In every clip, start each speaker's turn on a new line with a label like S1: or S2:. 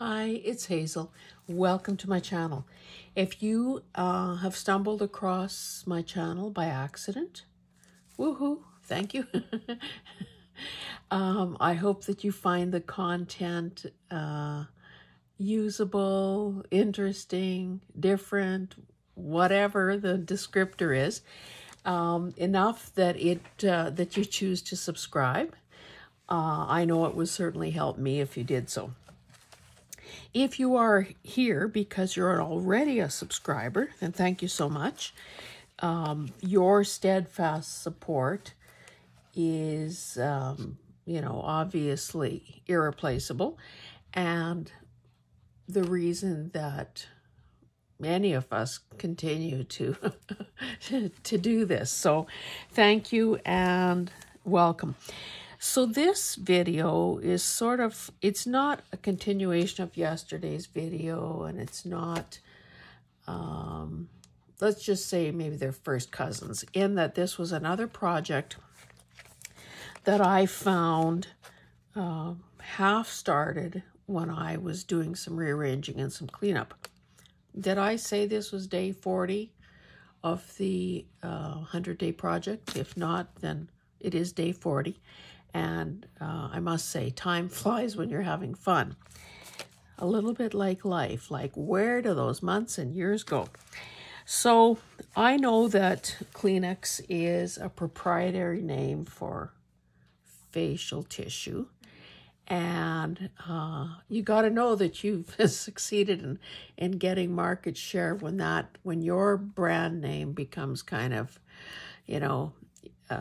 S1: Hi, it's Hazel. Welcome to my channel. If you have stumbled across my channel by accident, woohoo, thank you. I hope that you find the content usable, interesting, different, whatever the descriptor is, enough that that you choose to subscribe. I know it would certainly help me if you did so. If you are here because you're already a subscriber, then thank you so much. Your steadfast support is, obviously irreplaceable. And the reason that many of us continue to, to do this. So thank you and welcome. So this video is it's not a continuation of yesterday's video, and it's not, let's just say maybe they're first cousins, in that this was another project that I found half started when I was doing some rearranging and some cleanup. Did I say this was day 40 of the 100-day project? If not, then it is day 40. And I must say, time flies when you're having fun. A little bit like life, like where do those months and years go? So I know that Kleenex is a proprietary name for facial tissue. And you got to know that you've succeeded in getting market share when your brand name becomes kind of,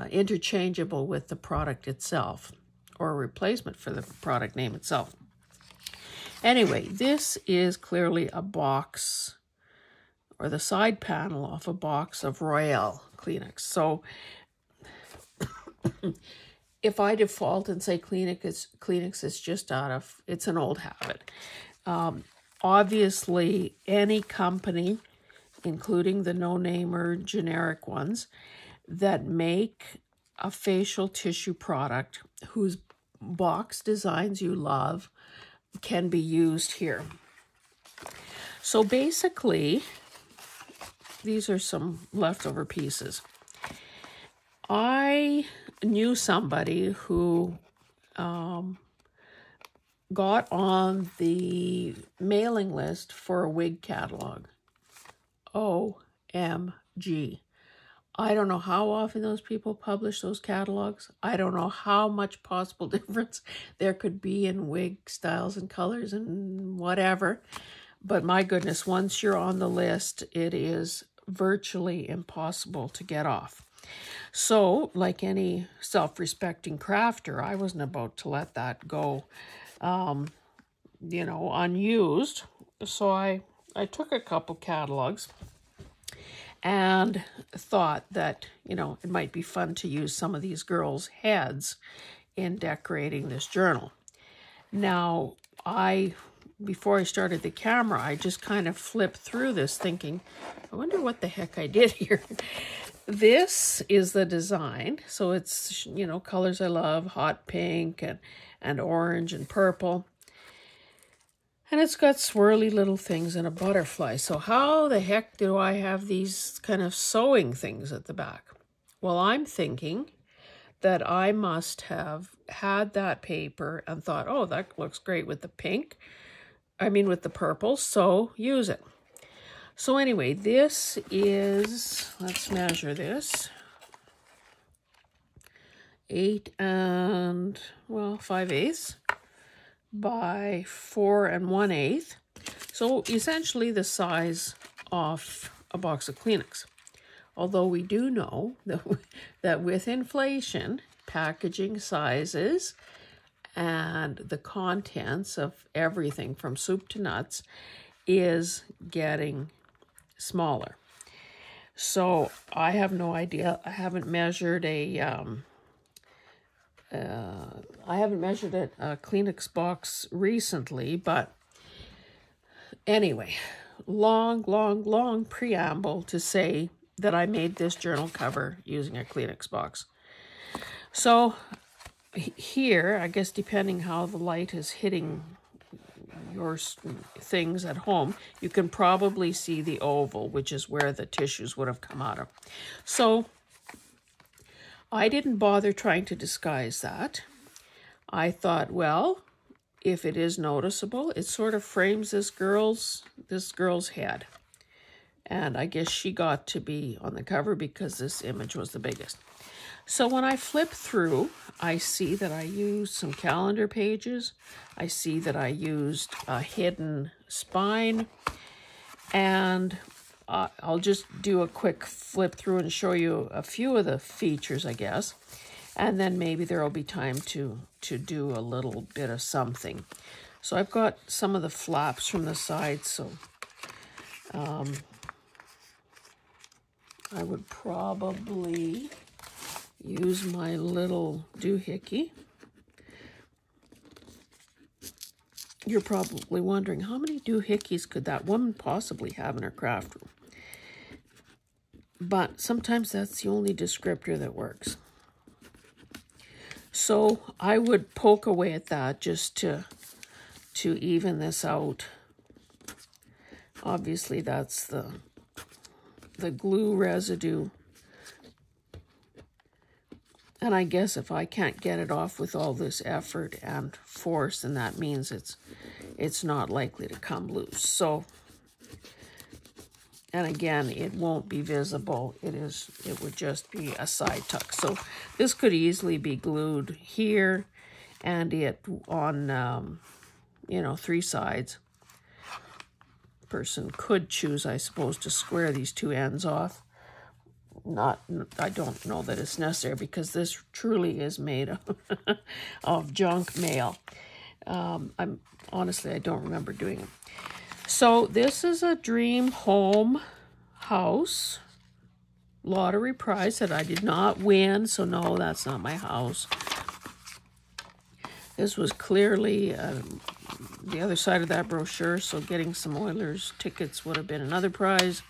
S1: interchangeable with the product itself, or a replacement for the product name itself. Anyway, this is clearly a box, or the side panel off a box of Royale Kleenex. So if I default and say Kleenex is just it's an old habit. Obviously, any company, including the no-name or generic ones, that make a facial tissue product whose box designs you love can be used here. So basically, these are some leftover pieces. I knew somebody who got on the mailing list for a wig catalog. OMG. I don't know how often those people publish those catalogs. I don't know how much possible difference there could be in wig styles and colors and whatever. But my goodness, once you're on the list, it is virtually impossible to get off. So, like any self-respecting crafter, I wasn't about to let that go, unused. So I took a couple catalogs and thought that, it might be fun to use some of these girls' heads in decorating this journal. Now, before I started the camera, I just kind of flipped through this thinking, I wonder what the heck I did here. This is the design. So it's, colors I love, hot pink and orange and purple. And it's got swirly little things and a butterfly. So how the heck do I have these kind of sewing things at the back? Well, I'm thinking that I must have had that paper and thought, oh, that looks great with the with the purple, so use it. So anyway, this is, let's measure this. 8 5/8 by 4 1/8. So essentially the size of a box of Kleenex. Although we do know that with inflation, packaging sizes and the contents of everything from soup to nuts is getting smaller. So I have no idea. I haven't measured a Kleenex box recently, but anyway, long preamble to say that I made this journal cover using a Kleenex box. So here, I guess depending how the light is hitting your things at home, you can probably see the oval, which is where the tissues would have come out of. So I didn't bother trying to disguise that. I thought, well, if it is noticeable, it sort of frames this girl's head. And I guess she got to be on the cover because this image was the biggest. So when I flip through, I see that I used some calendar pages. I see that I used a hidden spine. And I'll just do a quick flip through and show you a few of the features, I guess. And then maybe there will be time to do a little bit of something. So I've got some of the flaps from the side, so I would probably use my little doohickey. You're probably wondering, how many doohickeys could that woman possibly have in her craft room? But sometimes that's the only descriptor that works. So I would poke away at that just to even this out. Obviously that's the glue residue. And I guess if I can't get it off with all this effort and force, then that means it's not likely to come loose. So, and again, it won't be visible. It would just be a side tuck. So this could easily be glued here and it on, you know, 3 sides. Person could choose, I suppose, to square these 2 ends off. I don't know that it's necessary because this truly is made of junk mail. Honestly, I don't remember doing it. So this is a dream home house lottery prize that I did not win. So no, that's not my house. This was clearly the other side of that brochure. So getting some Oilers tickets would have been another prize.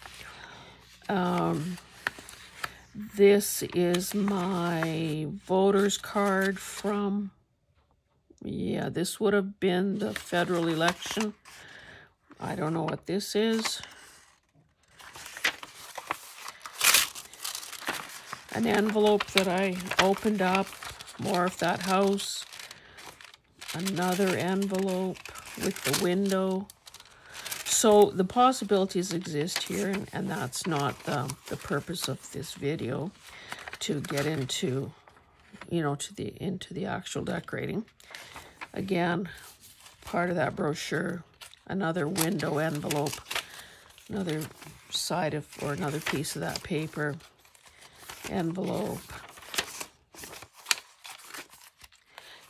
S1: This is my voter's card from, yeah, this would have been the federal election. I don't know what this is. An envelope that I opened up, more of that house. Another envelope with the window. So the possibilities exist here, and that's not the purpose of this video, to get into, you know, into the actual decorating. Again, part of that brochure, another window envelope, another side of, or another piece of that paper, envelope.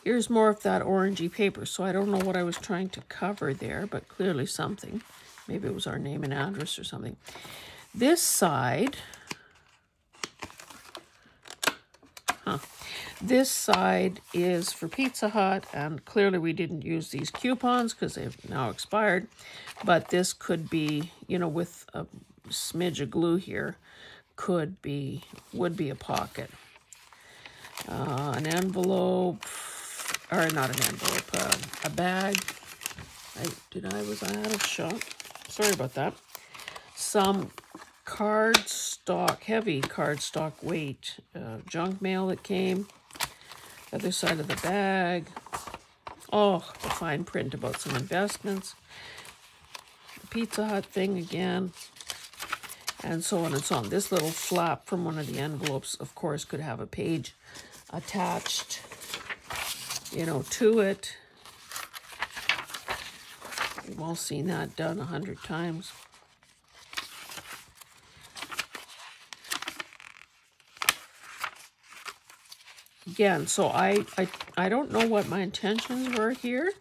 S1: Here's more of that orangey paper. So I don't know what I was trying to cover there, but clearly something. Maybe it was our name and address or something. This side, this side is for Pizza Hut, and clearly we didn't use these coupons because they've now expired. But this could be, you know, with a smidge of glue here, would be a pocket. An envelope, or not an envelope, a bag. Was I out of shot? Sorry about that. Some cardstock, heavy cardstock weight, junk mail that came. Other side of the bag. Oh, the fine print about some investments. The Pizza Hut thing again. And so on and so on. This little flap from one of the envelopes, of course, could have a page attached, you know, to it. We've all seen that done 100 times. Again, so I don't know what my intentions were here,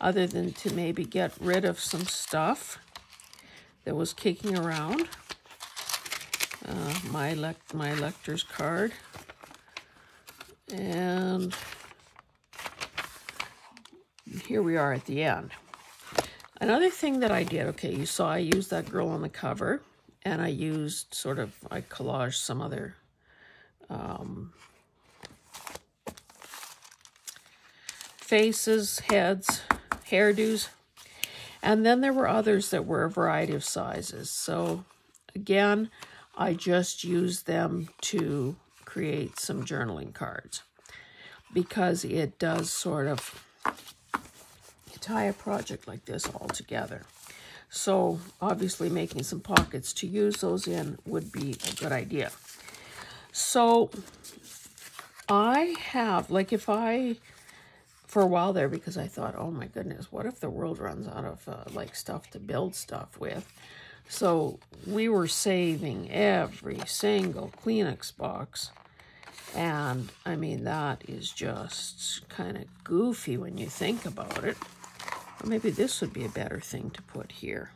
S1: other than to maybe get rid of some stuff that was kicking around. My elector's card. And here we are at the end. Another thing that I did, okay, you saw I used that girl on the cover, and I used I collaged some other faces, heads, hairdos. And then there were others that were a variety of sizes. So again, I just used them to create some journaling cards because it does sort of tie a project like this all together. So obviously making some pockets to use those in would be a good idea. So I have, like, if I, for a while there, because I thought, oh my goodness, what if the world runs out of like stuff to build stuff with? So we were saving every single Kleenex box. And I mean, that is just kind of goofy when you think about it. Or maybe this would be a better thing to put here.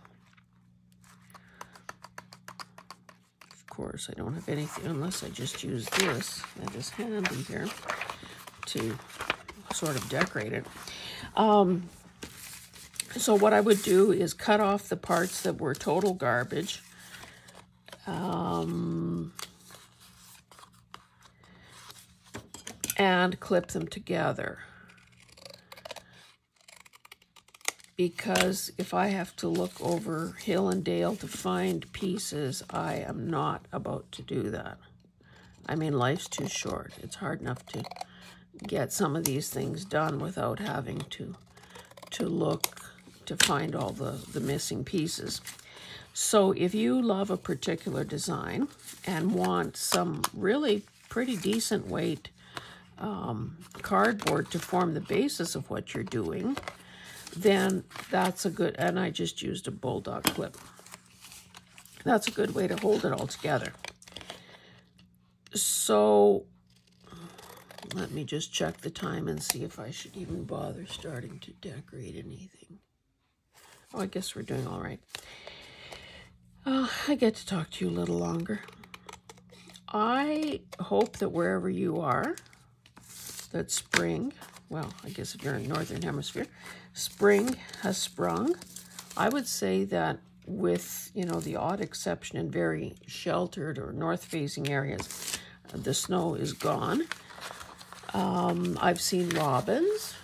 S1: Of course, I don't have anything unless I just use this. That is handy here to sort of decorate it. So what I would do is cut off the parts that were total garbage. And clip them together. Because if I have to look over hill and dale to find pieces, I am not about to do that. I mean, life's too short. It's hard enough to get some of these things done without having to look to find all the missing pieces. So if you love a particular design and want some really pretty decent weight cardboard to form the basis of what you're doing, then that's a good, and I just used a bulldog clip. That's a good way to hold it all together. So let me just check the time and see if I should even bother starting to decorate anything. Oh, I guess we're doing all right. I get to talk to you a little longer. I hope that wherever you are, that spring, well, I guess if you're in Northern Hemisphere, spring has sprung. I would say that with, you know, the odd exception in very sheltered or north-facing areas, the snow is gone. I've seen robins.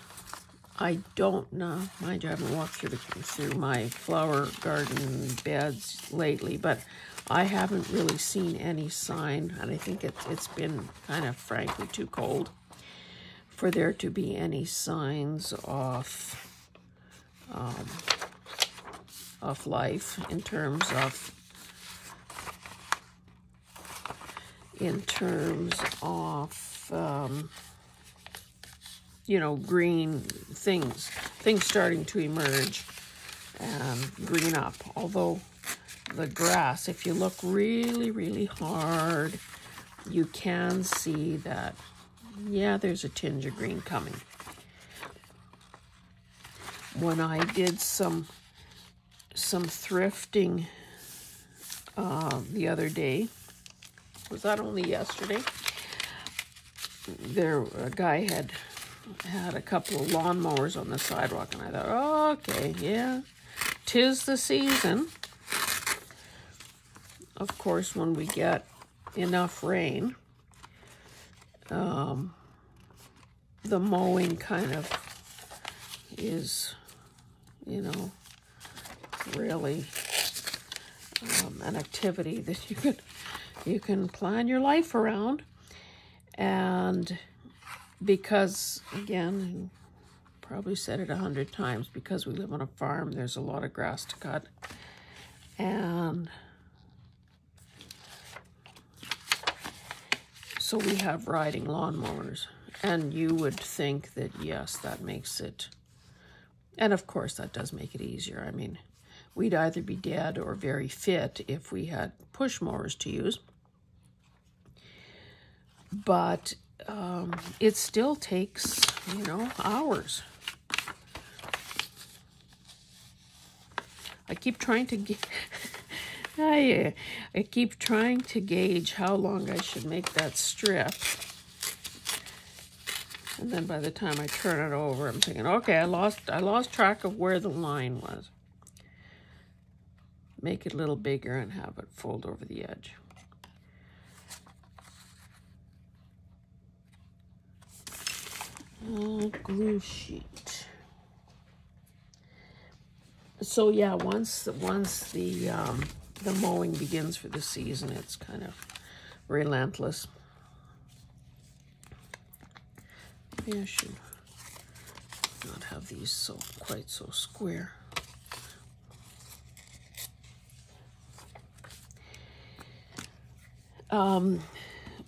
S1: I don't know, mind you, I haven't walked through my flower garden beds lately, but I haven't really seen any sign, and I think it's been kind of, frankly, too cold for there to be any signs of life in terms of you know, green things starting to emerge and green up. Although the grass, if you look really, really hard, you can see that, yeah, there's a tinge of green coming. When I did some thrifting the other day, was that only yesterday? A guy had a couple of lawnmowers on the sidewalk, and I thought, oh, okay, yeah, 'tis the season. Of course, when we get enough rain, the mowing kind of is, you know, really an activity that you can plan your life around. And because, again, I probably said it 100 times, because we live on a farm, there's a lot of grass to cut. And so we have riding lawnmowers. And you would think that, yes, that makes it, and of course that does make it easier. I mean, we'd either be dead or very fit if we had push mowers to use. But it still takes, you know, hours. I keep trying to I keep trying to gauge how long I should make that strip. And then by the time I turn it over, I'm thinking, okay, I lost track of where the line was. Make it a little bigger and have it fold over the edge. Glue sheet. So yeah, once the mowing begins for the season, it's kind of relentless. Maybe I should not have these quite so square.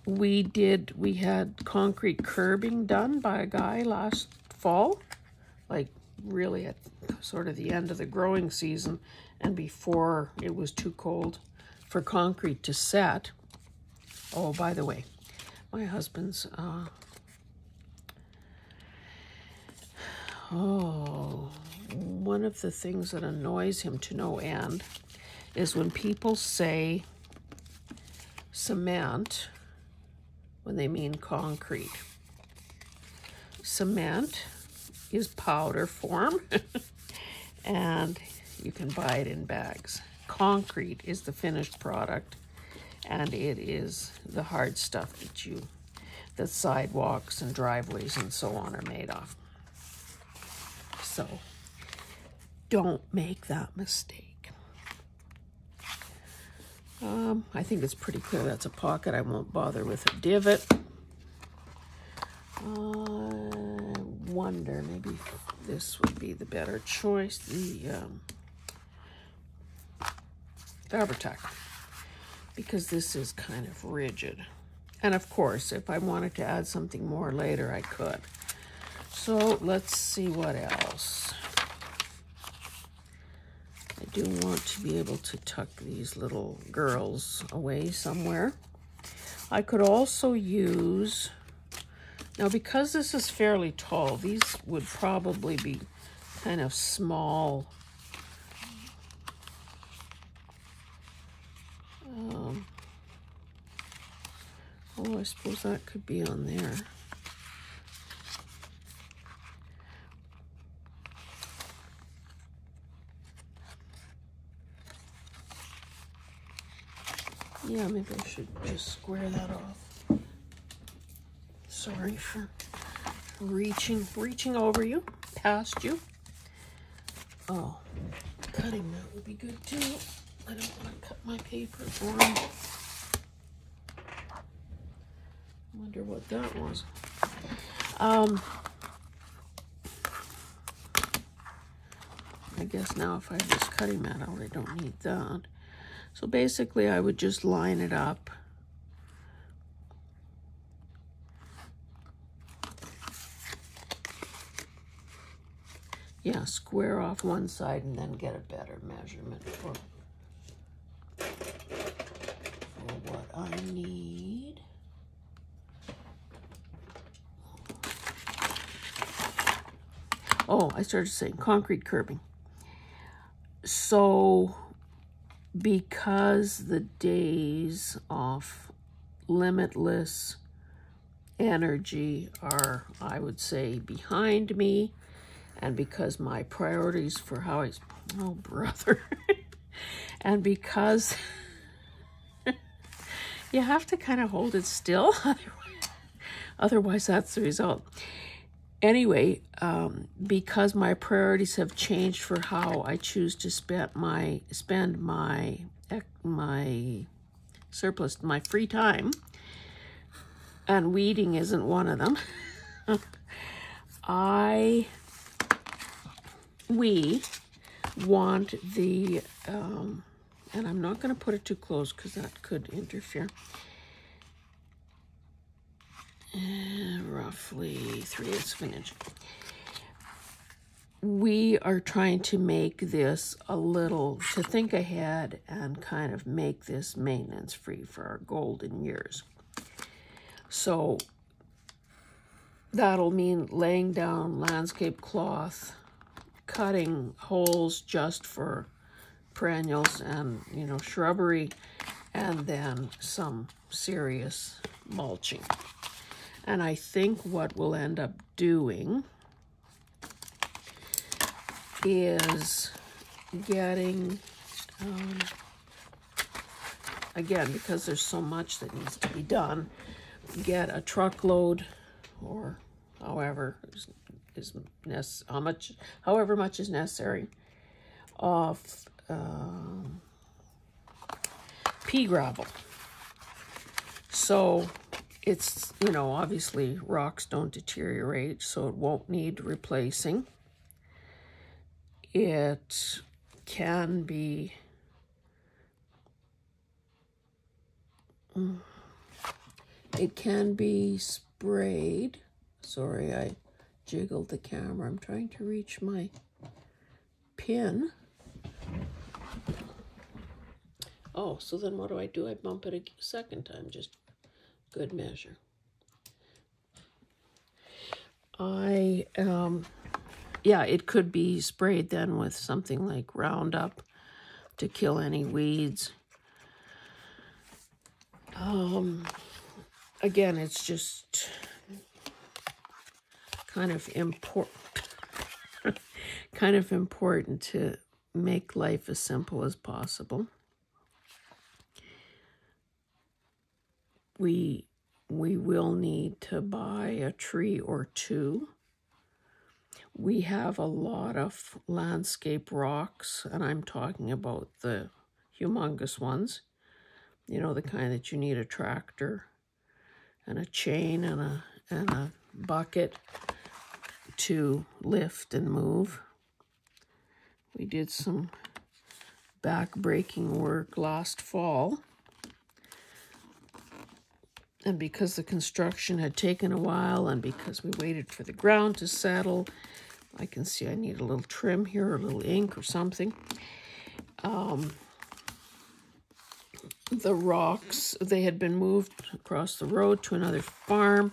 S1: We had concrete curbing done by a guy last fall, like really at sort of the end of the growing season and before it was too cold for concrete to set. Oh, by the way, my husband's, one of the things that annoys him to no end is when people say cement when they mean concrete. Cement is powder form and you can buy it in bags. Concrete is the finished product, and it is the hard stuff that sidewalks and driveways and so on are made of. So don't make that mistake. I think it's pretty clear that's a pocket. I won't bother with a divot. I wonder, maybe this would be the better choice, the Fabri-Tac, because this is kind of rigid. And of course, if I wanted to add something more later, I could. So let's see what else. I do want to be able to tuck these little girls away somewhere. I could also use, now because this is fairly tall, these would probably be kind of small. Oh, I suppose that could be on there. Yeah, maybe I should just square that off. Sorry for reaching over you, past you. Oh, cutting that would be good too. I don't want to cut my paper for him. Wonder what that was. I guess now if I have this cutting mat, I already don't need that. So basically I would just line it up. Yeah, square off one side and then get a better measurement for what I need. Oh, I started saying concrete curbing. So because the days of limitless energy are, I would say, behind me, and because my priorities for how I, oh brother, and because you have to kind of hold it still, otherwise that's the result. Anyway, because my priorities have changed for how I choose to spend my surplus, my free time, and weeding isn't one of them. We want the, and I'm not going to put it too close because that could interfere. Roughly 3/8 of an inch. We are trying to make this a little, to think ahead and kind of make this maintenance free for our golden years. So that'll mean laying down landscape cloth, cutting holes just for perennials and, you know, shrubbery, and then some serious mulching. And I think what we'll end up doing is getting, again, because there's so much that needs to be done, get a truckload, or however much is necessary, of pea gravel. So it's, you know, obviously rocks don't deteriorate, so it won't need replacing. It can be sprayed. Sorry, I jiggled the camera. I'm trying to reach my pin. Oh, so then what do? I bump it a second time, just good measure. Yeah, it could be sprayed then with something like Roundup to kill any weeds. Again, it's just kind of important to make life as simple as possible. We will need to buy a tree or two. We have a lot of landscape rocks, and I'm talking about the humongous ones. You know, the kind that you need a tractor and a chain and a bucket to lift and move. We did some back-breaking work last fall. And because the construction had taken a while and because we waited for the ground to settle, I can see I need a little trim here, or a little ink or something. The rocks, they had been moved across the road to another farm,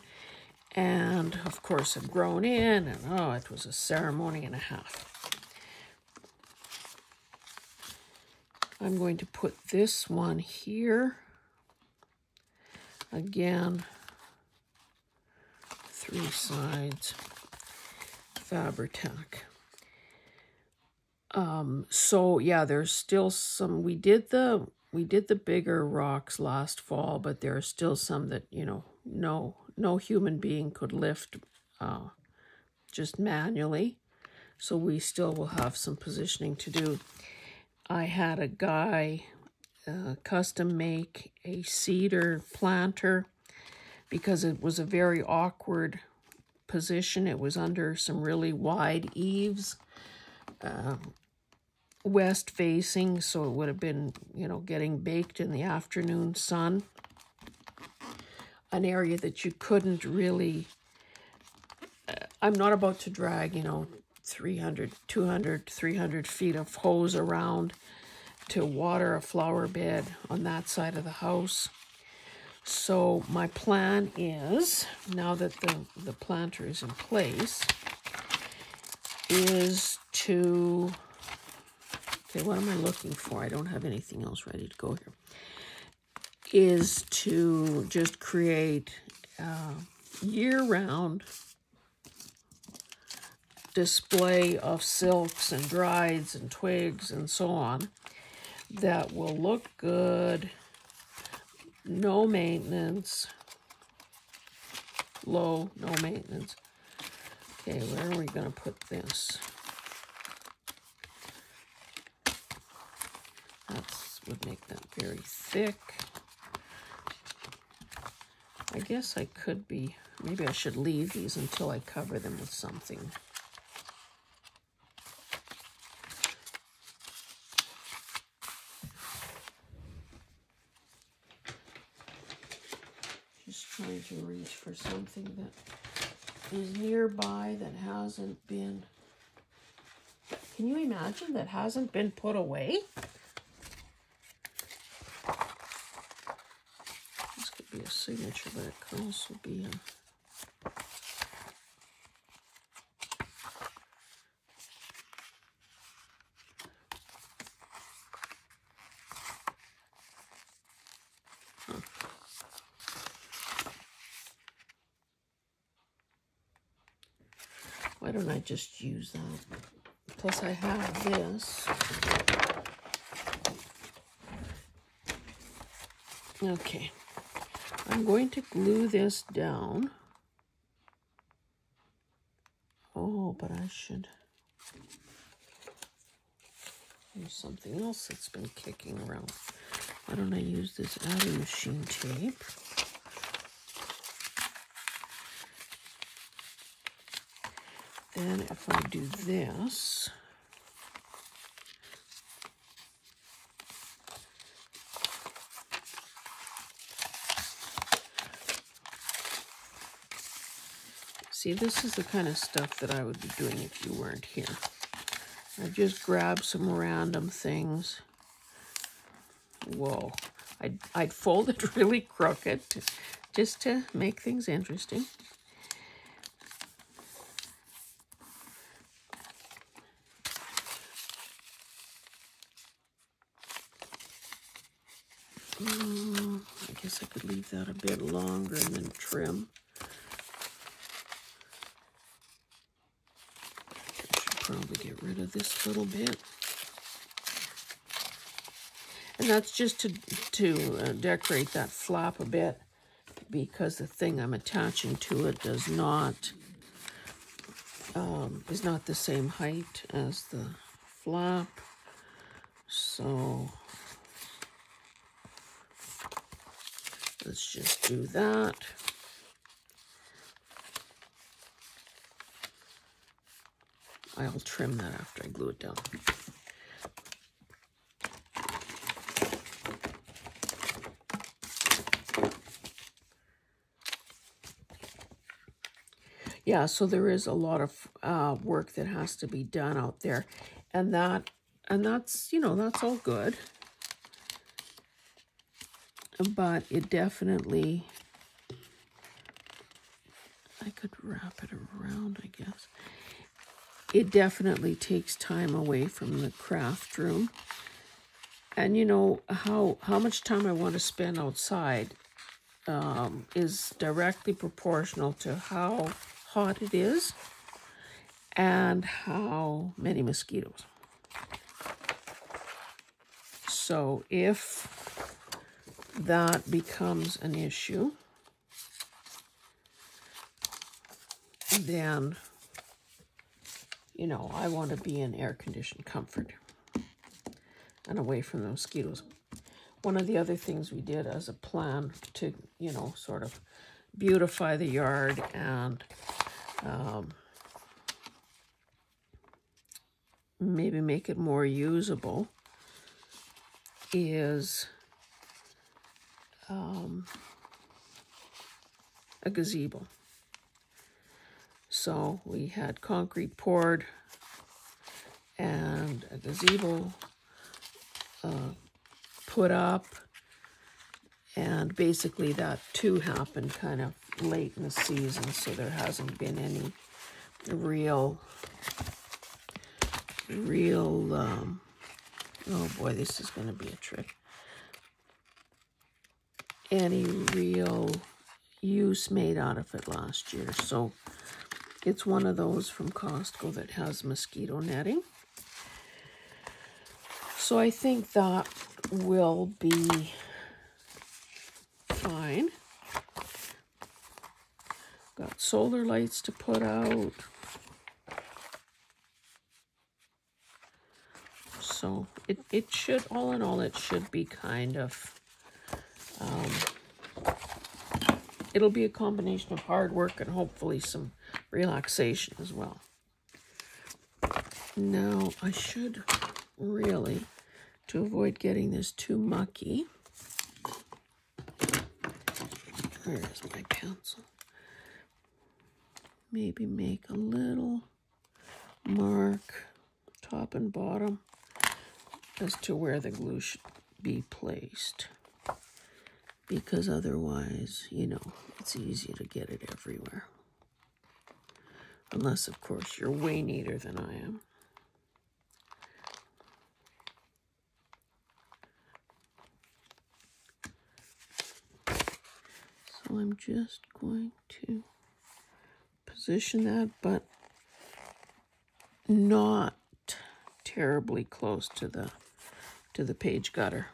S1: and of course had grown in, and oh, it was a ceremony and a half. I'm going to put this one here. Again, 3 sides, Fabri-Tac. So yeah, there's still some. We did the bigger rocks last fall, but there are still some that, you know, no human being could lift just manually. So we still will have some positioning to do. I had a guy custom make a cedar planter because it was a very awkward position. It was under some really wide eaves, west facing, so it would have been, you know, getting baked in the afternoon sun. An area that you couldn't really, I'm not about to drag, you know, 300, 200, 300 feet of hose around to water a flower bed on that side of the house. So my plan is, now that the planter is in place, is to, okay, what am I looking for? I don't have anything else ready to go here. Is to just create year-round display of silks and drieds and twigs and so on that will look good, no maintenance, no maintenance. Okay, where are we going to put this? That would make that very thick. I guess I could be, maybe I should leave these until I cover them with something. Just trying to reach for something that is nearby that hasn't been, can you imagine, that hasn't been put away? This could be a signature, but it could also be a, why don't I just use that? Plus I have this. Okay, I'm going to glue this down. Oh, but I should. Here's something else that's been kicking around. Why don't I use this adding machine tape? Then if I do this, see, this is the kind of stuff that I would be doing if you weren't here. I just grab some random things. Whoa, I'd fold it really crooked just to make things interesting. I guess I could leave that a bit longer and then trim. I should probably get rid of this little bit. And that's just to decorate that flap a bit, because the thing I'm attaching to it does not, is not the same height as the flap. So let's just do that. I'll trim that after I glue it down. Yeah, so there is a lot of work that has to be done out there, and that's, you know, that's all good. But it definitely, I could wrap it around, I guess. It definitely takes time away from the craft room. And you know, how much time I want to spend outside is directly proportional to how hot it is and how many mosquitoes. So if that becomes an issue, then, you know, I want to be in air-conditioned comfort and away from the mosquitoes. One of the other things we did as a plan to, you know, sort of beautify the yard and maybe make it more usable is a gazebo. So we had concrete poured and a gazebo put up, and basically that too happened kind of late in the season, so there hasn't been any real oh boy, this is going to be a trick, any real use made out of it last year. So it's one of those from Costco that has mosquito netting. So I think that will be fine. Got solar lights to put out. So it should, all in all, it should be kind of, it'll be a combination of hard work and hopefully some relaxation as well. Now, I should really, to avoid getting this too mucky, where's my pencil? Maybe make a little mark, top and bottom, as to where the glue should be placed. Because otherwise, you know, it's easy to get it everywhere. Unless, of course, you're way neater than I am. So I'm just going to position that, but not terribly close to the page gutter,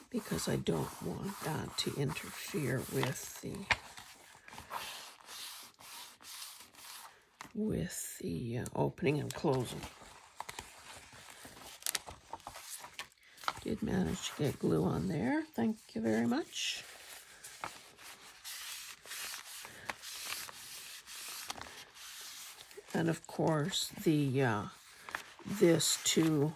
S1: because I don't want that to interfere with the opening and closing. Did manage to get glue on there. Thank you very much. And of course, the this too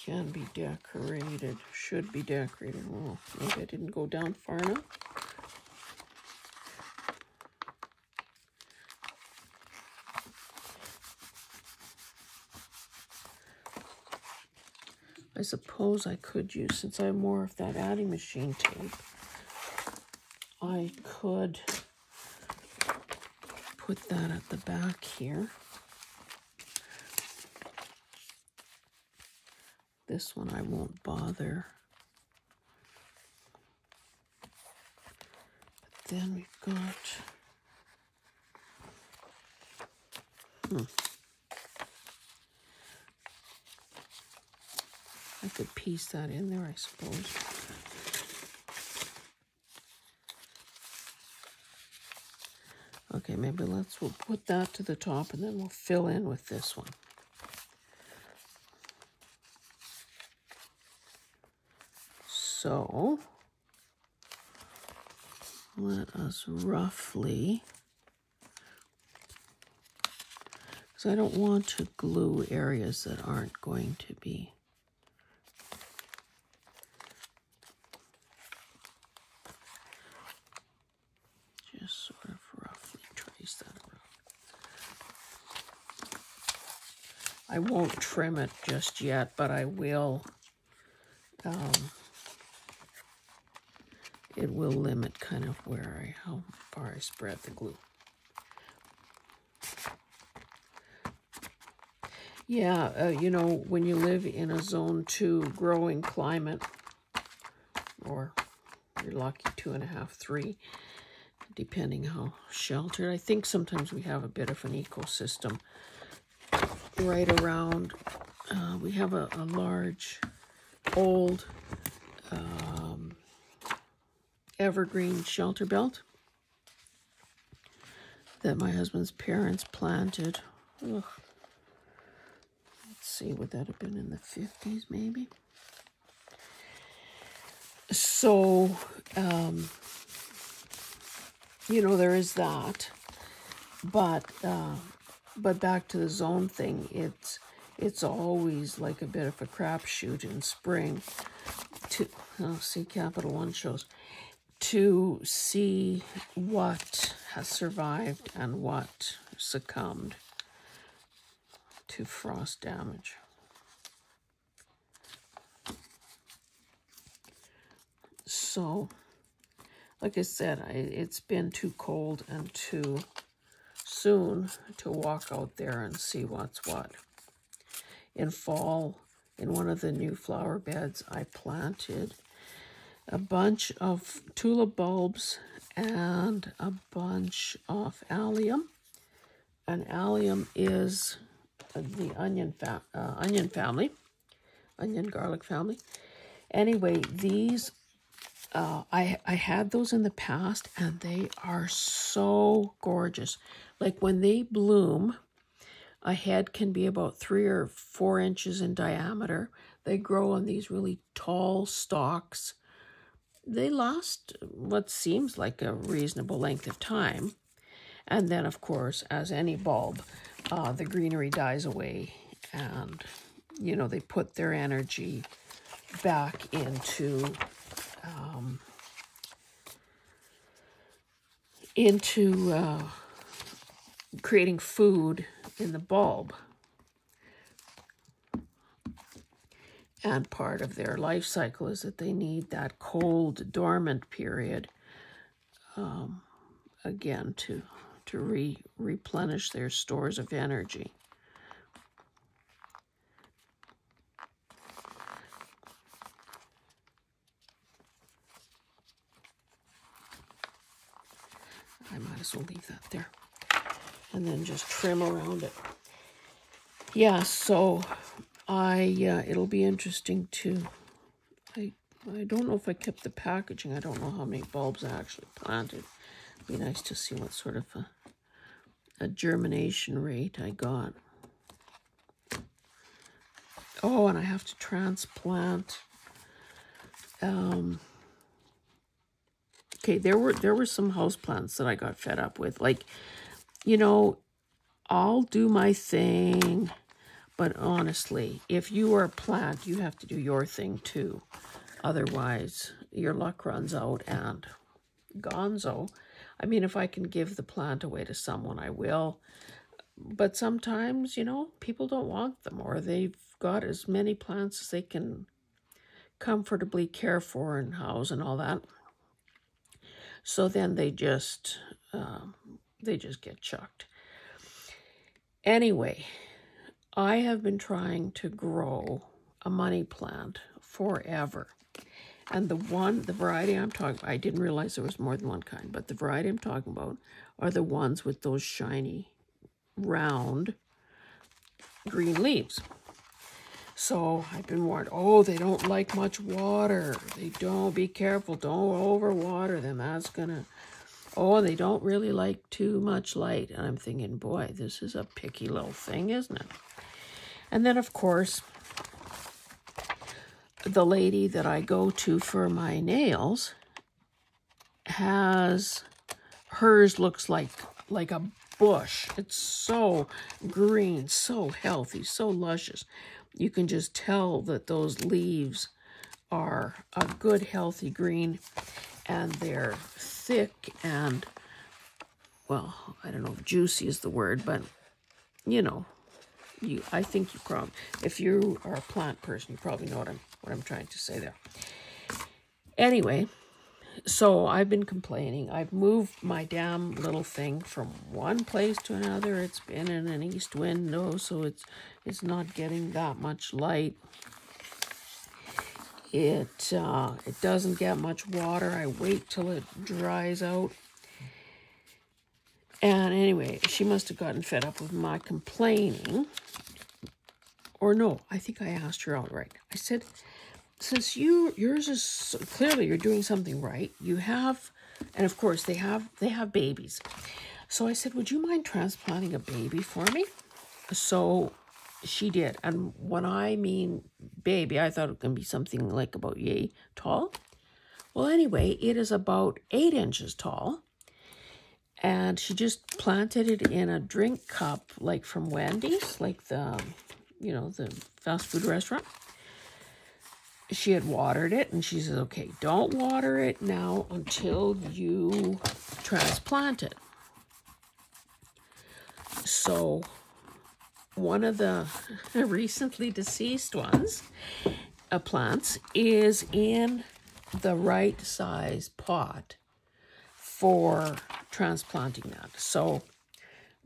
S1: can be decorated, should be decorated. Well, maybe I didn't go down far enough. I suppose I could use, since I have more of that adding machine tape, I could put that at the back here. This one I won't bother. But then we've got... I could piece that in there, I suppose. Okay, maybe we'll put that to the top and then we'll fill in with this one. So, let us roughly, because I don't want to glue areas that aren't going to be. Just sort of roughly trace that around. I won't trim it just yet, but I will. It will limit kind of how far I spread the glue. Yeah, you know, when you live in a zone 2 growing climate, or you're lucky 2.5, 3, depending how sheltered. I think sometimes we have a bit of an ecosystem right around. We have a large, old evergreen shelter belt that my husband's parents planted. Ugh. Let's see, would that have been in the 50s maybe? So, you know, there is that, but back to the zone thing, it's always like a bit of a crapshoot in spring to see Capital One shows, to see what has survived and what succumbed to frost damage. So, like I said, it's been too cold and too soon to walk out there and see what's what. In fall, in one of the new flower beds, I planted a bunch of tulip bulbs and a bunch of allium. And allium is the onion family, onion garlic family. Anyway, these I had those in the past, and they are so gorgeous. Like when they bloom, a head can be about 3 or 4 inches in diameter. They grow on these really tall stalks. They last what seems like a reasonable length of time. And then, of course, as any bulb, the greenery dies away, and, you know, they put their energy back into creating food in the bulb. And part of their life cycle is that they need that cold, dormant period, again, to replenish their stores of energy. I might as well leave that there. And then just trim around it. Yeah, so it'll be interesting to, I don't know if I kept the packaging. I don't know how many bulbs I actually planted. It'd be nice to see what sort of a germination rate I got. Oh, and I have to transplant. Okay, there were some houseplants that I got fed up with. Like, you know, I'll do my thing, but honestly, if you are a plant, you have to do your thing too. Otherwise, your luck runs out and gonzo. I mean, if I can give the plant away to someone, I will. But sometimes, you know, people don't want them, or they've got as many plants as they can comfortably care for and house and all that. So then they just get chucked. Anyway, I have been trying to grow a money plant forever. And the variety I'm talking about, I didn't realize there was more than one kind, but the variety I'm talking about are the ones with those shiny, round, green leaves. So I've been warned, oh, they don't like much water. They don't, be careful, don't overwater them. That's gonna, oh, they don't really like too much light. And I'm thinking, boy, this is a picky little thing, isn't it? And then, of course, the lady that I go to for my nails has, hers looks like a bush. It's so green, so healthy, so luscious. You can just tell that those leaves are a good, healthy green, and they're thick and, well, I don't know if juicy is the word, but, you know, I think you probably, if you are a plant person, you probably know what I'm trying to say there. Anyway, so I've been complaining. I've moved my damn little thing from one place to another. It's been in an east window, so it's not getting that much light. It doesn't get much water. I wait till it dries out. And anyway, she must have gotten fed up with my complaining. Or no, I think I asked her outright. I said, since yours is clearly you're doing something right, you have, and of course they have babies. So I said, would you mind transplanting a baby for me? So she did. And when I mean baby, I thought it was going to be something like about yay tall. Well, anyway, it is about 8 inches tall. And she just planted it in a drink cup, like from Wendy's, like the, you know, the fast food restaurant. She had watered it, and she says, okay, don't water it now until you transplant it. So one of the recently deceased ones, plants, is in the right size pot for transplanting that. So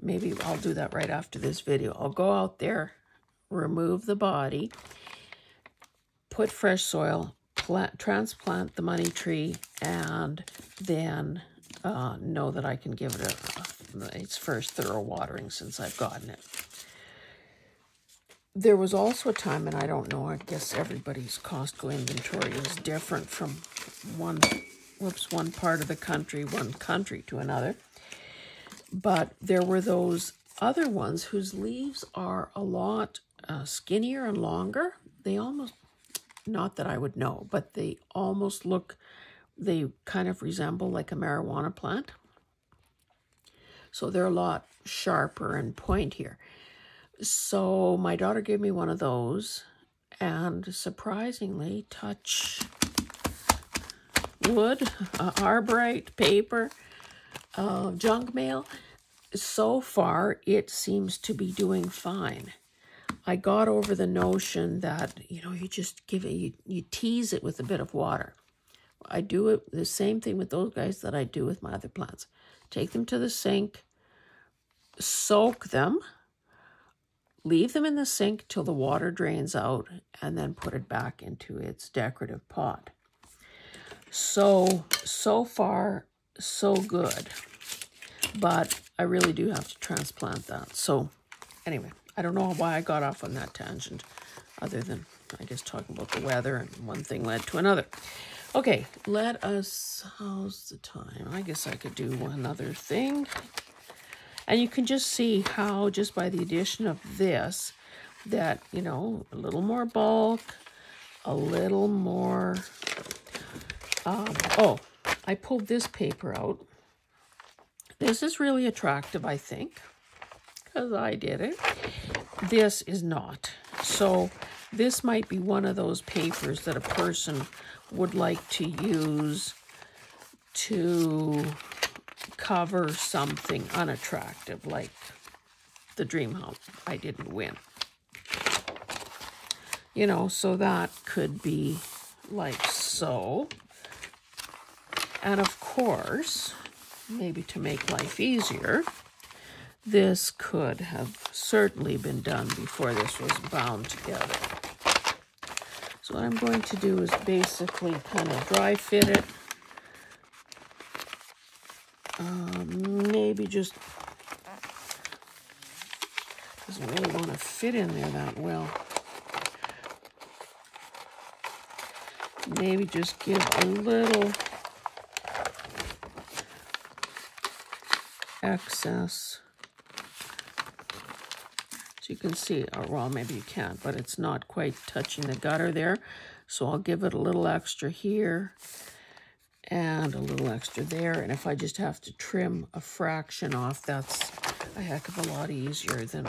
S1: maybe I'll do that right after this video. I'll go out there, remove the body, put fresh soil, transplant the money tree, and then know that I can give it its first thorough watering since I've gotten it. There was also a time, and I don't know, I guess everybody's Costco inventory is different from one part of the country, one country to another. But there were those other ones whose leaves are a lot skinnier and longer. They almost, not that I would know, but they almost look, they kind of resemble like a marijuana plant. So they're a lot sharper and pointier. So my daughter gave me one of those, and surprisingly, touch wood, arborite, paper, junk mail, so far it seems to be doing fine. I got over the notion that, you know, you just give it, you tease it with a bit of water. I do it the same thing with those guys that I do with my other plants. Take them to the sink, soak them, leave them in the sink till the water drains out, and then put it back into its decorative pot. So far, so good. But I really do have to transplant that. So anyway, I don't know why I got off on that tangent, other than, I guess, talking about the weather, and one thing led to another. Okay, let us, how's the time? I guess I could do another thing. And you can just see how, just by the addition of this, that, you know, a little more bulk, a little more, oh, I pulled this paper out. This is really attractive, I think, because I did it. This is not. So this might be one of those papers that a person would like to use to cover something unattractive, like the dream house I didn't win. You know, so that could be like so. And of course, maybe to make life easier, this could have certainly been done before this was bound together. So what I'm going to do is basically kind of dry fit it. Maybe just doesn't really want to fit in there that well. Maybe just give a little excess. So you can see, or well, maybe you can't, but it's not quite touching the gutter there. So I'll give it a little extra here and a little extra there. And if I just have to trim a fraction off, that's a heck of a lot easier than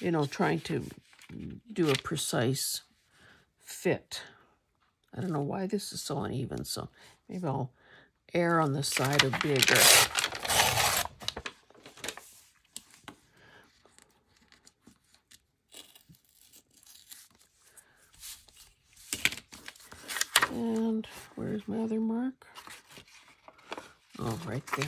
S1: you know, trying to do a precise fit. I don't know why this is so uneven, so maybe I'll err on the side of bigger. And where's my other mark? Oh, right there.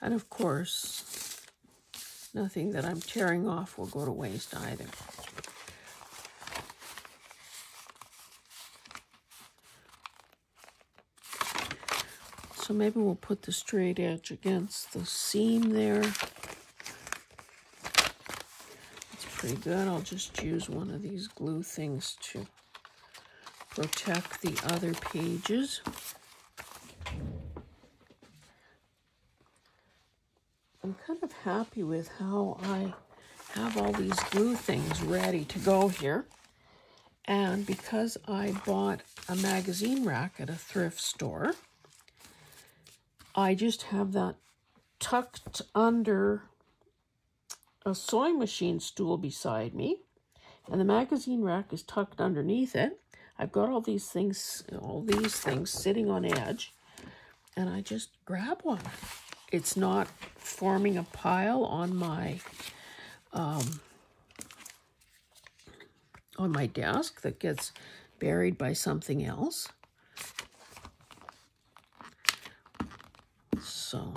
S1: And of course, nothing that I'm tearing off will go to waste either. So maybe we'll put the straight edge against the seam there. That's pretty good. I'll just use one of these glue things to protect the other pages. I'm kind of happy with how I have all these glue things ready to go here. And because I bought a magazine rack at a thrift store, I just have that tucked under a sewing machine stool beside me. And the magazine rack is tucked underneath it. I've got all these things sitting on edge. And I just grab one. It's not forming a pile on my desk that gets buried by something else. So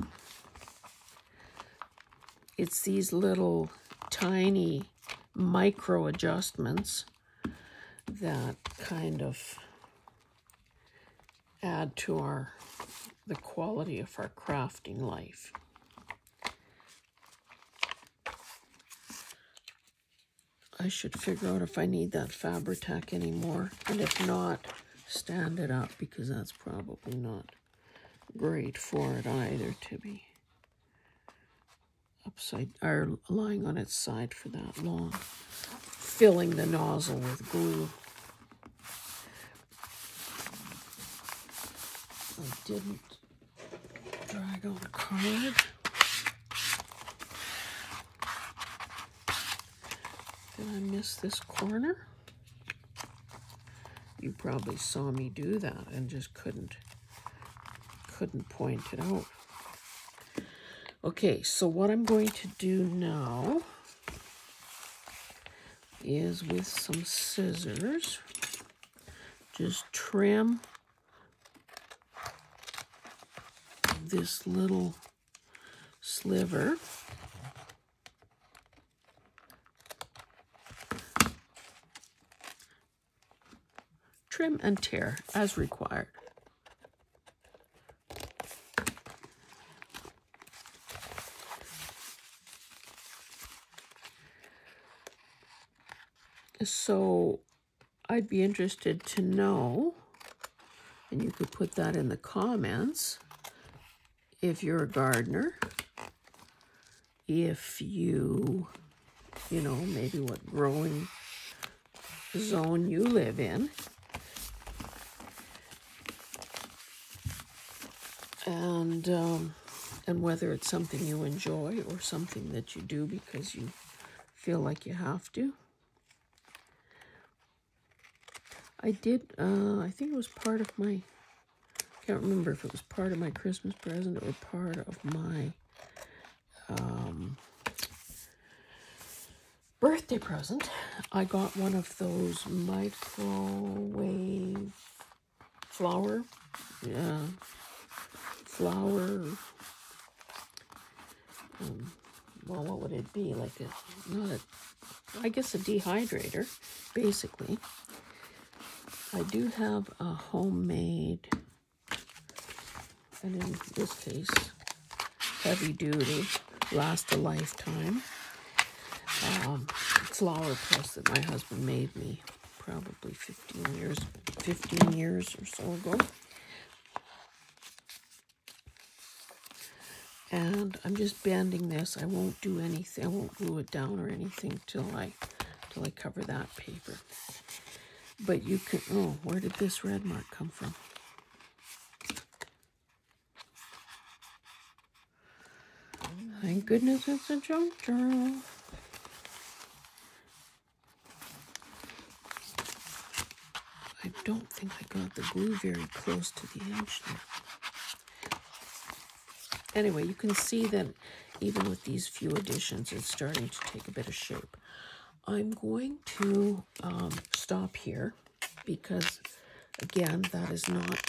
S1: it's these little tiny micro adjustments that kind of add to the quality of our crafting life. I should figure out if I need that Fabri-Tac anymore, and if not, stand it up, because that's probably not great for it either to be upside or lying on its side for that long, filling the nozzle with glue. I didn't drag out a card. Did I miss this corner? You probably saw me do that and just couldn't point it out. Okay, so what I'm going to do now is with some scissors, just trim this little sliver. Trim and tear as required. So I'd be interested to know, and you could put that in the comments, if you're a gardener, if you know, maybe what growing zone you live in, and whether it's something you enjoy or something that you do because you feel like you have to. I did, I think it was part of my, I can't remember if it was part of my Christmas present or part of my birthday present. I got one of those microwave flower, well, what would it be? Like I guess a dehydrator, basically. I do have a homemade, and in this case, heavy duty, last a lifetime, flower press that my husband made me probably 15 years or so ago. And I'm just bending this. I won't do anything. I won't glue it down or anything till I cover that paper. But you can, oh, where did this red mark come from? Thank goodness it's a junk journal. I don't think I got the glue very close to the edge there. Anyway, you can see that even with these few additions, it's starting to take a bit of shape. I'm going to stop here because, again, that is not,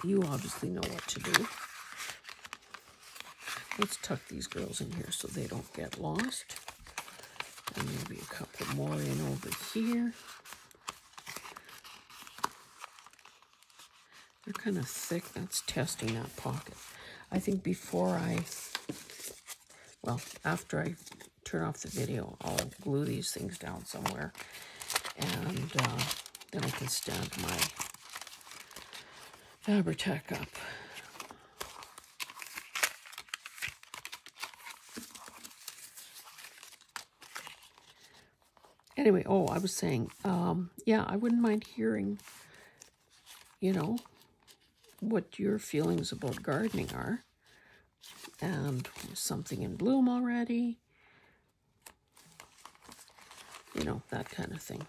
S1: you obviously know what to do. Let's tuck these girls in here so they don't get lost. And maybe a couple more in over here. They're kind of thick. That's testing that pocket. I think after I turn off the video, I'll glue these things down somewhere. And then I can stand my Fabri-Tac up. Anyway, I was saying, yeah, I wouldn't mind hearing, you know, what your feelings about gardening are. And something in bloom already. You know, that kind of thing.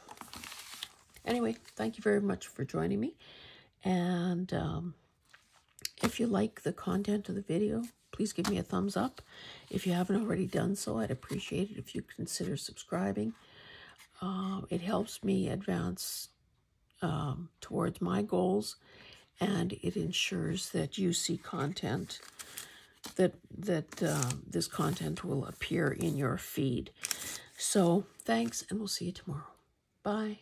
S1: Anyway, thank you very much for joining me. And if you like the content of the video, please give me a thumbs up. If you haven't already done so, I'd appreciate it if you consider subscribing. It helps me advance towards my goals, and it ensures that you see content, that this content will appear in your feed. So thanks, and we'll see you tomorrow. Bye.